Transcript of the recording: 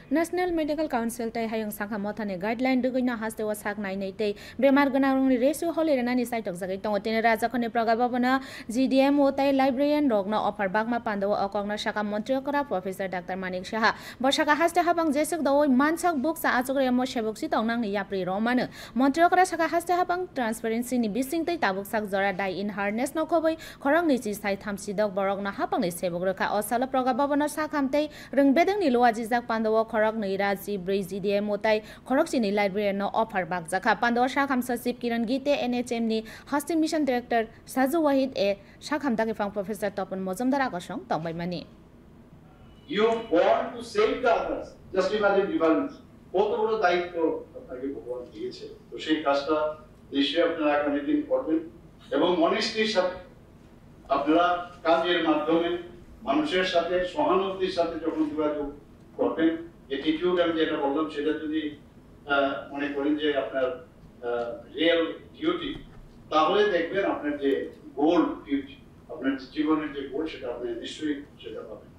National Medical Council tai hayang sangha mothane guideline dugina haste wa sak nai nei tei bemar ganang ni ratio hole na ni sai tok jagai tong tene raja khone pragaba bana GDMO tai librarian rogna offer bagma pandawa okongna saka mantri kora Professor Dr. Manik Saha borsaka haste habang jesuk dawoi mansak book sa achugre mo sebok si tongnang ni yapri romane mantri kora saka haste habang transparency ni bising tai tabuk sak jora dai in harness no khoboi khorang ni chi sai thamsi dok borok na hapang ni sebok rekha osala pragaba bana sakamtei rengbedeng ni loaji jak pandawa khorok ni raji GDMO tai khorok chini librarian no offer bak jakha pandawa sakham sachip Kiran Gite NHM ni hosting mission director Saju Wahid e sakham dagi fang Professor Topon Mojumdar akosong tongbai mani You want to save the others. Just imagine violence. কত বড় দায়িত্ব আপনাকে ভগবান দিয়েছে তো সেই কাজটা নিশ্চয়ই আপনারা আগামী দিন করবেন এবং অনেস্টির সাথে আপনারা কাজের মাধ্যমে মানুষের সাথে সহানুভূতির সাথে যখন যোগাযোগ করবেন অ্যাটিটিউড আমি যেটা বললাম সেটা যদি মনে করেন যে আপনার রিয়েল ডিউটি তাহলে দেখবেন আপনার যে গোল ফিউচার আপনার জীবনের যে গোল সেটা আপনি নিশ্চয়ই সেটা পাবেন